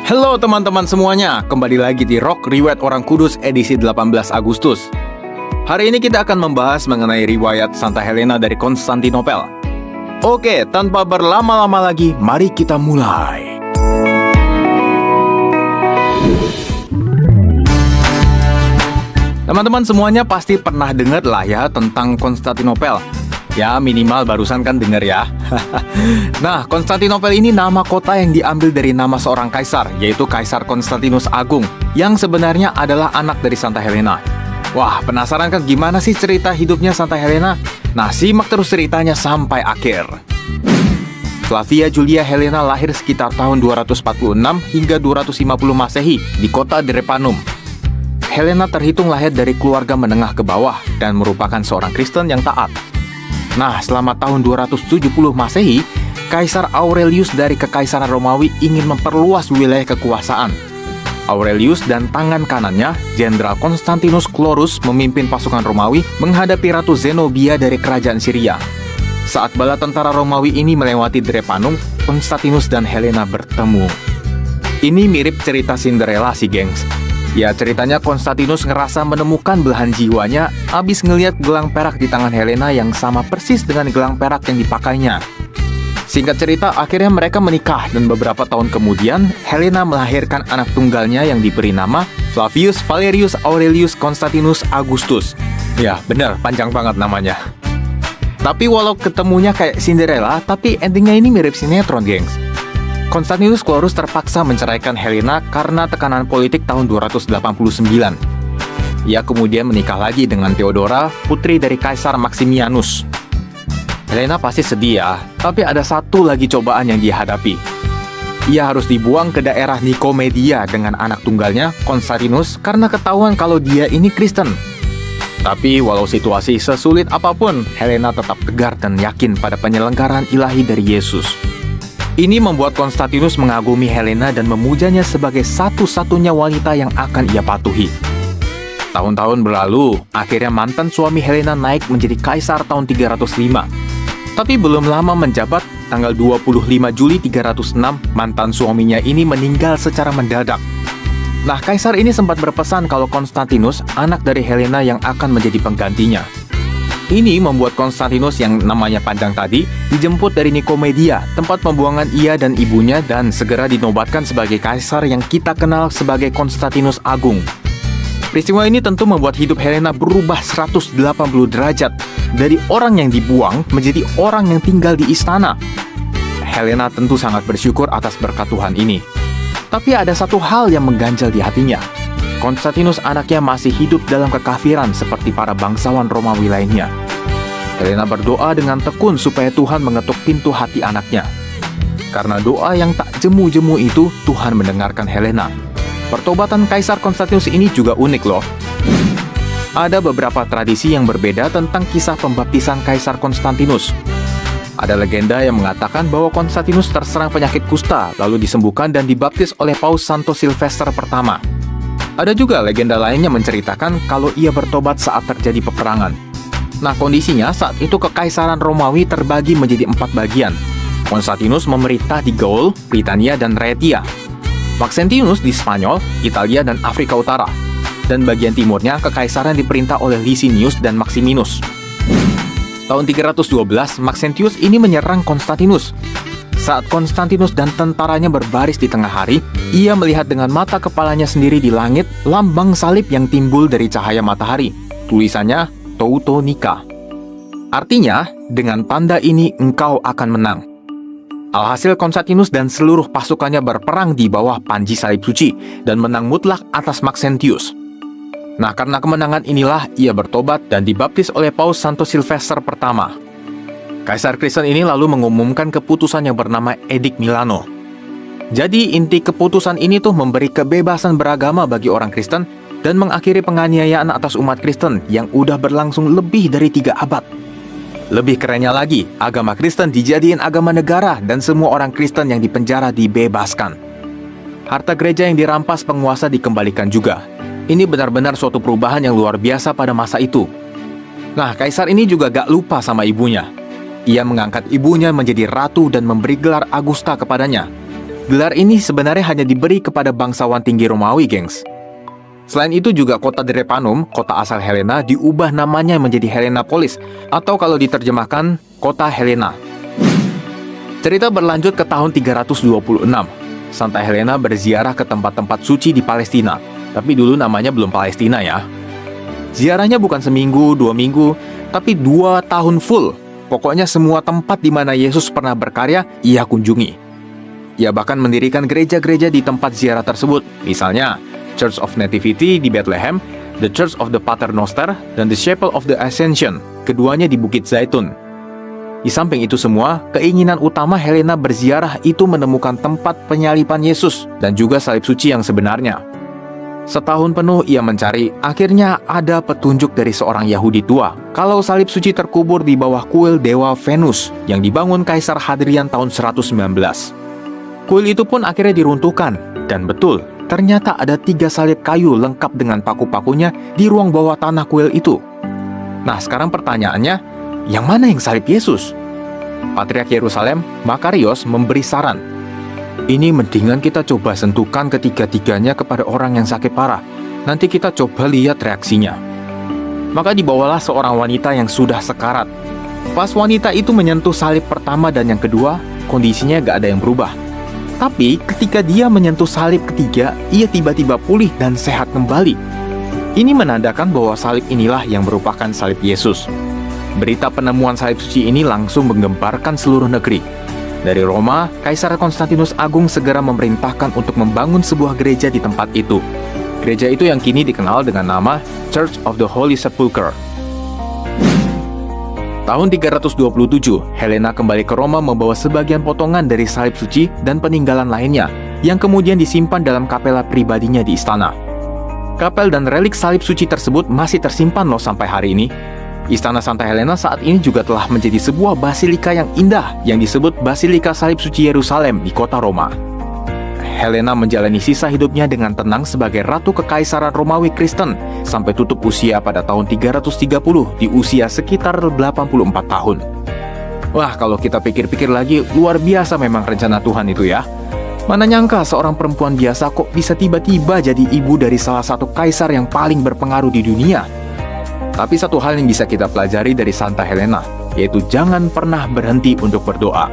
Halo teman-teman semuanya, kembali lagi di Rock Riwayat Orang Kudus edisi 18 Agustus. Hari ini kita akan membahas mengenai riwayat Santa Helena dari Konstantinopel. Oke, tanpa berlama-lama lagi, mari kita mulai. Teman-teman semuanya pasti pernah dengar lah ya tentang Konstantinopel. Ya minimal barusan kan denger ya. Nah, Konstantinopel ini nama kota yang diambil dari nama seorang kaisar, yaitu Kaisar Konstantinus Agung, yang sebenarnya adalah anak dari Santa Helena. Wah, penasaran kan gimana sih cerita hidupnya Santa Helena? Nah, simak terus ceritanya sampai akhir. Flavia Julia Helena lahir sekitar tahun 246 hingga 250 Masehi di kota Drepanum. Helena terhitung lahir dari keluarga menengah ke bawah dan merupakan seorang Kristen yang taat. Nah, selama tahun 270 Masehi, Kaisar Aurelius dari Kekaisaran Romawi ingin memperluas wilayah kekuasaan. Aurelius dan tangan kanannya, Jenderal Constantinus Chlorus, memimpin pasukan Romawi menghadapi Ratu Zenobia dari kerajaan Syria. Saat bala tentara Romawi ini melewati Drepanum, Konstantinus dan Helena bertemu. Ini mirip cerita Cinderella sih, gengs. Ya, ceritanya Konstantinus ngerasa menemukan belahan jiwanya abis ngeliat gelang perak di tangan Helena yang sama persis dengan gelang perak yang dipakainya. Singkat cerita, akhirnya mereka menikah dan beberapa tahun kemudian, Helena melahirkan anak tunggalnya yang diberi nama Flavius Valerius Aurelius Constantinus Augustus. Ya, bener, panjang banget namanya. Tapi walau ketemunya kayak Cinderella, tapi endingnya ini mirip sinetron, gengs. Konstantinus Chlorus terpaksa menceraikan Helena karena tekanan politik tahun 289. Ia kemudian menikah lagi dengan Theodora, putri dari Kaisar Maximianus. Helena pasti sedih ya, tapi ada satu lagi cobaan yang dihadapi. Ia harus dibuang ke daerah Nikomedia dengan anak tunggalnya, Konstantinus, karena ketahuan kalau dia ini Kristen. Tapi walau situasi sesulit apapun, Helena tetap tegar dan yakin pada penyelenggaraan ilahi dari Yesus. Ini membuat Konstantinus mengagumi Helena dan memujanya sebagai satu-satunya wanita yang akan ia patuhi. Tahun-tahun berlalu, akhirnya mantan suami Helena naik menjadi kaisar tahun 305. Tapi belum lama menjabat, tanggal 25 Juli 306, mantan suaminya ini meninggal secara mendadak. Nah, kaisar ini sempat berpesan kalau Konstantinus, anak dari Helena yang akan menjadi penggantinya. Ini membuat Konstantinus yang namanya panjang tadi dijemput dari Nikomedia, tempat pembuangan ia dan ibunya, dan segera dinobatkan sebagai kaisar yang kita kenal sebagai Konstantinus Agung. Peristiwa ini tentu membuat hidup Helena berubah 180 derajat, dari orang yang dibuang menjadi orang yang tinggal di istana. Helena tentu sangat bersyukur atas berkat Tuhan ini. Tapi ada satu hal yang mengganjal di hatinya. Konstantinus anaknya masih hidup dalam kekafiran seperti para bangsawan Romawi lainnya. Helena berdoa dengan tekun supaya Tuhan mengetuk pintu hati anaknya. Karena doa yang tak jemu-jemu itu, Tuhan mendengarkan Helena. Pertobatan Kaisar Konstantinus ini juga unik loh. Ada beberapa tradisi yang berbeda tentang kisah pembaptisan Kaisar Konstantinus. Ada legenda yang mengatakan bahwa Konstantinus terserang penyakit kusta, lalu disembuhkan dan dibaptis oleh Paus Santo Silvester pertama. Ada juga legenda lainnya menceritakan kalau ia bertobat saat terjadi peperangan. Nah, kondisinya saat itu Kekaisaran Romawi terbagi menjadi 4 bagian. Konstantinus memerintah di Gaul, Britania, dan Raetia. Maxentius di Spanyol, Italia, dan Afrika Utara. Dan bagian timurnya Kekaisaran diperintah oleh Licinius dan Maximinus. Tahun 312, Maxentius ini menyerang Konstantinus. Saat Konstantinus dan tentaranya berbaris di tengah hari, ia melihat dengan mata kepalanya sendiri di langit lambang salib yang timbul dari cahaya matahari. Tulisannya Teutonica. Artinya, dengan tanda ini engkau akan menang. Alhasil Konstantinus dan seluruh pasukannya berperang di bawah panji salib suci dan menang mutlak atas Maxentius. Nah, karena kemenangan inilah ia bertobat dan dibaptis oleh Paus Santo Silvester pertama. Kaisar Kristen ini lalu mengumumkan keputusan yang bernama Edik Milano. Jadi inti keputusan ini tuh memberi kebebasan beragama bagi orang Kristen dan mengakhiri penganiayaan atas umat Kristen yang udah berlangsung lebih dari 3 abad. Lebih kerennya lagi, agama Kristen dijadiin agama negara dan semua orang Kristen yang dipenjara dibebaskan. Harta gereja yang dirampas penguasa dikembalikan juga. Ini benar-benar suatu perubahan yang luar biasa pada masa itu. Nah, kaisar ini juga gak lupa sama ibunya. Ia mengangkat ibunya menjadi ratu dan memberi gelar Augusta kepadanya. Gelar ini sebenarnya hanya diberi kepada bangsawan tinggi Romawi, gengs. Selain itu juga kota Drepanum, kota asal Helena, diubah namanya menjadi Helenapolis, atau kalau diterjemahkan, kota Helena. Cerita berlanjut ke tahun 326. Santa Helena berziarah ke tempat-tempat suci di Palestina, tapi dulu namanya belum Palestina ya. Ziarahnya bukan seminggu, 2 minggu, tapi 2 tahun full. Pokoknya semua tempat di mana Yesus pernah berkarya, ia kunjungi. Ia bahkan mendirikan gereja-gereja di tempat ziarah tersebut, misalnya Church of Nativity di Bethlehem, The Church of the Pater Noster, dan The Chapel of the Ascension, keduanya di Bukit Zaitun. Di samping itu semua, keinginan utama Helena berziarah itu menemukan tempat penyaliban Yesus dan juga salib suci yang sebenarnya. Setahun penuh ia mencari, akhirnya ada petunjuk dari seorang Yahudi tua kalau salib suci terkubur di bawah kuil Dewa Venus yang dibangun Kaisar Hadrian tahun 119. Kuil itu pun akhirnya diruntuhkan, dan betul, ternyata ada 3 salib kayu lengkap dengan paku-pakunya di ruang bawah tanah kuil itu. Nah, sekarang pertanyaannya, yang mana yang salib Yesus? Patriark Yerusalem, Makarios, memberi saran. Ini mendingan kita coba sentuhkan ketiga-tiganya kepada orang yang sakit parah. Nanti kita coba lihat reaksinya. Maka dibawalah seorang wanita yang sudah sekarat. Pas wanita itu menyentuh salib pertama dan yang kedua, kondisinya gak ada yang berubah. Tapi ketika dia menyentuh salib ketiga, ia tiba-tiba pulih dan sehat kembali. Ini menandakan bahwa salib inilah yang merupakan salib Yesus. Berita penemuan salib suci ini langsung menggemparkan seluruh negeri. Dari Roma, Kaisar Konstantinus Agung segera memerintahkan untuk membangun sebuah gereja di tempat itu. Gereja itu yang kini dikenal dengan nama Church of the Holy Sepulchre. Tahun 327, Helena kembali ke Roma membawa sebagian potongan dari salib suci dan peninggalan lainnya, yang kemudian disimpan dalam kapela pribadinya di istana. Kapel dan relik salib suci tersebut masih tersimpan loh sampai hari ini. Istana Santa Helena saat ini juga telah menjadi sebuah basilika yang indah yang disebut Basilika Salib Suci Yerusalem di kota Roma. Helena menjalani sisa hidupnya dengan tenang sebagai Ratu Kekaisaran Romawi Kristen sampai tutup usia pada tahun 330 di usia sekitar 84 tahun. Wah, kalau kita pikir-pikir lagi, luar biasa memang rencana Tuhan itu ya. Mana nyangka seorang perempuan biasa kok bisa tiba-tiba jadi ibu dari salah satu kaisar yang paling berpengaruh di dunia. Tapi satu hal yang bisa kita pelajari dari Santa Helena, yaitu jangan pernah berhenti untuk berdoa.